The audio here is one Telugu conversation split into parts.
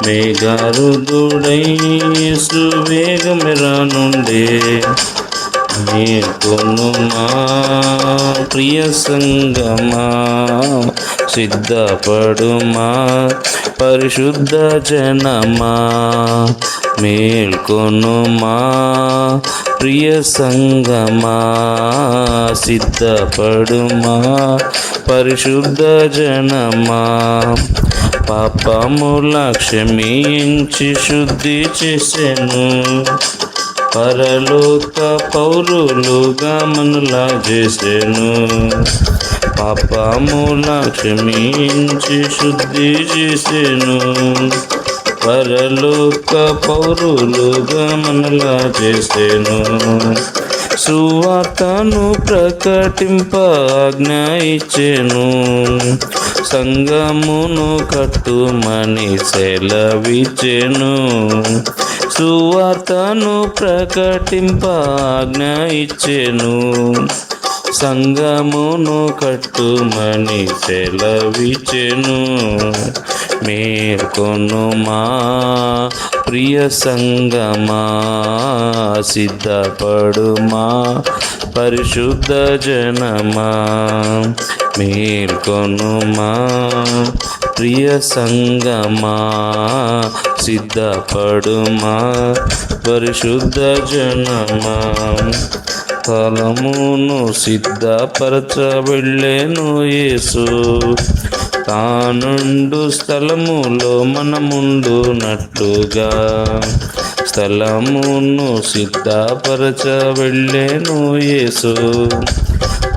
మేఘారుదుడై సువేగమెరానుండే మేల్కొనుమా ప్రియ సంగమా, సిద్ధపడుమా పరిశుద్ధ జనమా. మేల్కొనుమా ప్రియ సంగమా, సిద్ధపడుమా పరిశుద్ధ జనమా. పాపముల క్షమించి శుద్ధి చేసెను, పరలోక పౌరులుగా మనలా చేసెను. పాపముల క్షమించి శుద్ధి చేసెను, పరలోక పౌరులుగా మనలా చేసెను. సువార్తను ప్రకటింప ఆజ్ఞ ఇచ్చెను, సంఘమును కట్టుమని సెలవిచ్చెను. సువార్తను ప్రకటింప ఆజ్ఞ ఇచ్చెను, సంఘమును కట్టుమని సెలవిచ్చెను. మేల్కొనుమా ప్రియ సంగమా, సిద్ధపడుమా పరిశుద్ధ జనమా. మేల్కొనుమా ప్రియ సంగమా, సిద్ధపడుమా పరిశుద్ధ జనమా. స్థలమును సిద్ధపరచ వెళ్ళెను యేసు, తానుండు స్థలములో మనముండునట్లుగా. స్థలమును సిద్ధపరచ వెళ్ళెను యేసు,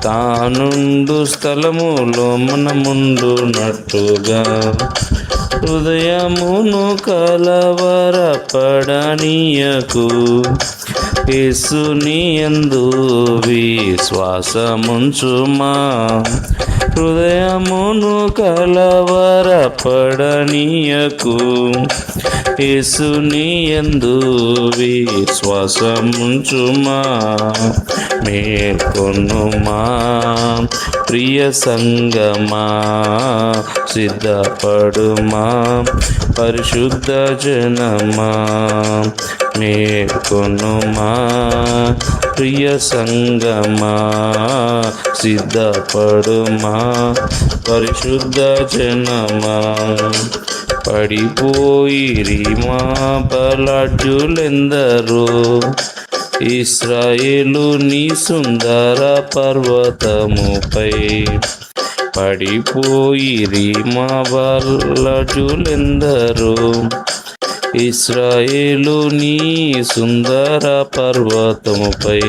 తానుండు స్థలములో మనముండునట్లుగా. హృదయమును కలవరపడనీయకు, యేసుని యందు విశ్వాసముంచుమా. హృదయమును కలవరపడనీయకు, యేసుని యందు విశ్వాసముంచుమా. మేల్కొనుమా ప్రియ సంగమా, సిద్ధపడుమా పరిశుద్ధ జనమా. మేల్కొనుమా ప్రియ సంగమా, సిద్ధపడుమా పరిశుద్ధ జనమా. పడిపోయిరి మా బలాఢ్యులెందరో, ఇశ్రాయేలు నీ సుందర పర్వతముపై. పడిపోయిరి మా బలాఢ్యులెందరో, ఇశ్రాయేలు నీ సుందర పర్వతముపై.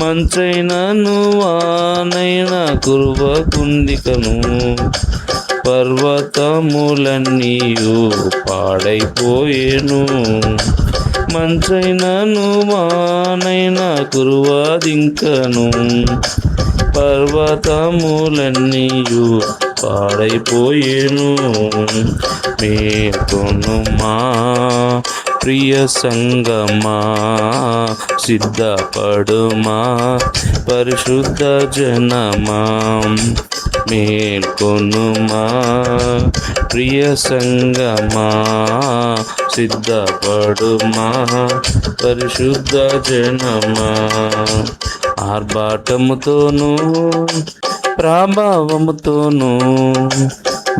మంచైనను వానైన కురువకుందికను, పర్వతములన్నీయు పాడైపోయేను. మంచైనను వానైన కురువదింకను, పర్వతములన్నీయు పాడైపోయేను. మేల్కొనుమా ప్రియ సంగమా, సిద్ధపడుమా పరిశుద్ధ జనమా. మేల్కొనుమా ప్రియ సంగమా, సిద్ధపడుమా పరిశుద్ధ జనమా. ఆర్భాటముతోనూ ప్రభావముతోనూ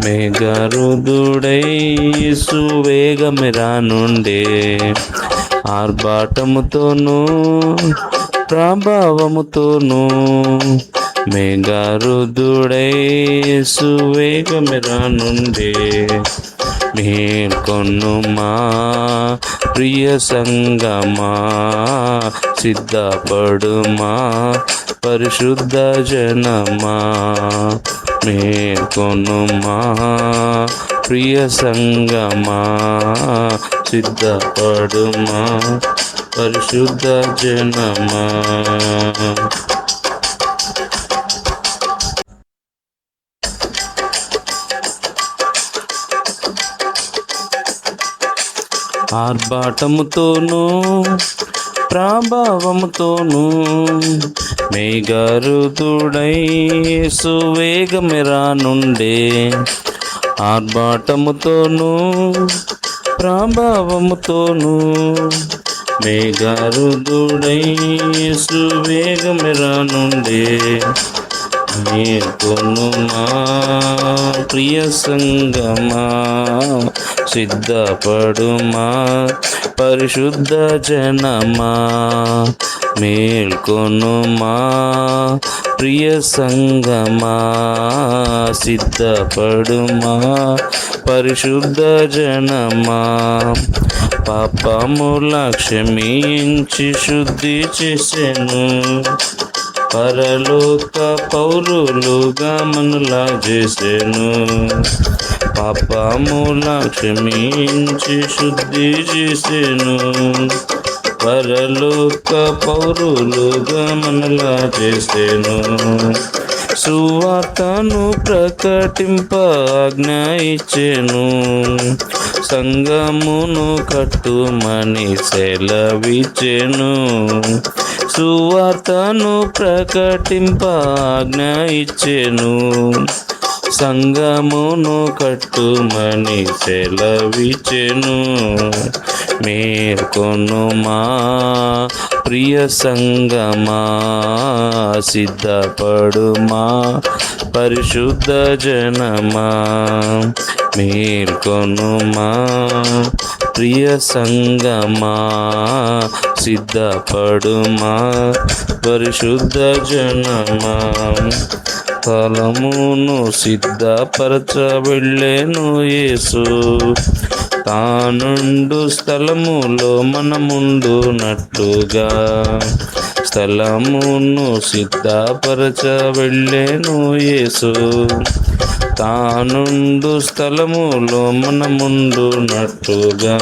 మేఘారుదుడై సువేగమెరానుండే. ఆర్భాటముతోనూ ప్రభావముతోనూ మేఘారుదుడై సువేగమెరానుండే. మేల్కొనుమా ప్రియ సంగమా, సిద్ధపడుమా పరిశుద్ధ జనమా. మేల్కొనుమా ప్రియ సంగమా, సిద్ధపడుమా పరిశుద్ధ జనమా. ఆర్భాటముతోనూ ప్రభావముతోనూ మేఘారుదుడై సువేగమెరానుండే. ఆర్భాటముతోనూ ప్రభావముతోను మేఘారుదుడై యేసు వేగమెరానుండే మేల్కొనుమా ప్రియ సంగమా సిద్ధపడుమా పరిశుద్ధ జనమా మేల్కొనుమా ప్రియ సంగమా సిద్ధపడుమా పరిశుద్ధ జనమా పాపముల క్షమించి శుద్ధి చేసెను పరలోక పౌరులుగా మనలా చేసెను పాపముల క్షమించి శుద్ధి చేసెను పరలోక పౌరులుగా మనలా చేసెను సువార్తను ప్రకటింప ఆజ్ఞ ఇచ్చెను సంఘమును కట్టుమని సెలవిచ్చెను సువార్తను ప్రకటింప ఆజ్ఞ ఇచ్చెను సంఘమును కట్టుమని సెలవిచ్చెను మేల్కొనుమా ప్రియ సంగమా సిద్ధపడుమా పరిశుద్ధ జనమా మేల్కొనుమా ప్రియ సంగమా సిద్ధపడుమా పరిశుద్ధ జనమా స్థలమును సిద్ధపరచ వెళ్ళెను యేసు తానుండు స్థలములో మనముండునట్లుగా స్థలమును సిద్ధపరచ వెళ్ళెను యేసు తానుండు స్థలములో మనముండునట్లుగా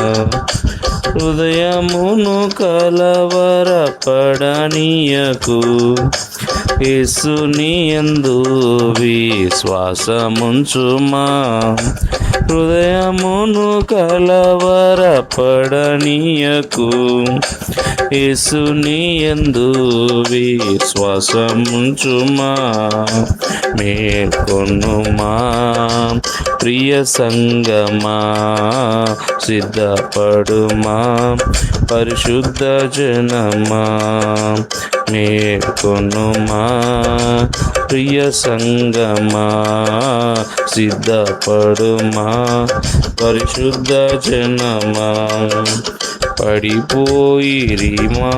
హృదయమును కలవరపడనీయకు యేసుని యందు విశ్వాసముంచుమా హృదయమును కలవరపడనీయకు యేసుని యందు విశ్వాసముంచుమా మేల్కొనుమా ప్రియ సంగమా సిద్ధపడుమా పరిశుద్ధ జనమా మేల్కొనుమా ప్రియ సంగమా సిద్ధపడుమా పరిశుద్ధ జనమా పడిపోయిరి మా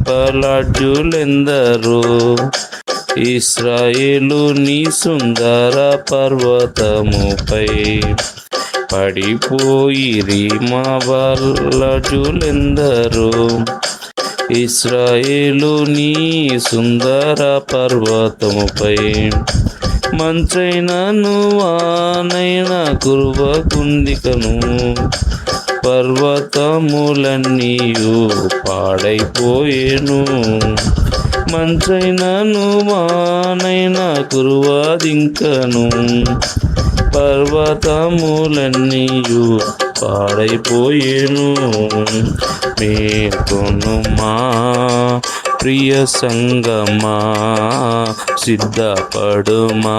బలాఢ్యులెందరో ఇశ్రాయేలు నీ సుందర పర్వతముపై పడిపోయిరి మా బలాఢ్యులెందరో ఇశ్రాయేలు నీ సుందర పర్వతముపై మంచైనను వానైన కురువకుందికను పర్వతములన్నీయు పాడైపోయేను మంచైనను వానైన కురువదింకను పర్వతములన్నీయు పాడైపోయేను మేల్కొనుమా ప్రియ సంగమా సిద్ధపడుమా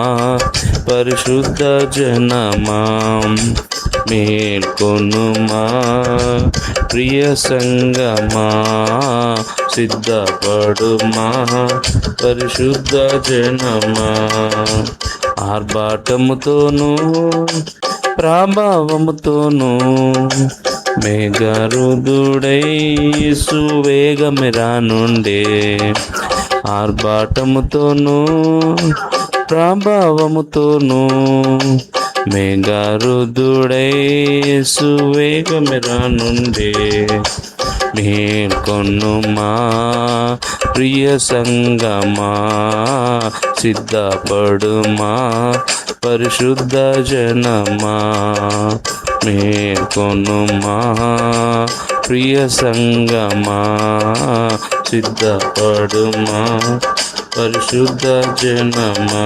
పరిశుద్ధ జనమా మేల్కొనుమా ప్రియ సంగమా సిద్ధపడుమా పరిశుద్ధ జనమా ఆర్భాటముతోను ప్రభావముతోను మేఘారుదుడై యేసు వేగమెరానుండే ఆర్భాటముతోను ప్రభావముతోను మేఘారుదుడై యేసు వేగమెరానుండే మేల్కొనుమా ప్రియ సంగమా సిద్ధపడుమా పరిశుద్ధ జనమా మేల్కొనుమా ప్రియ సంగమా సిద్ధపడుమా పరిశుద్ధ జనమా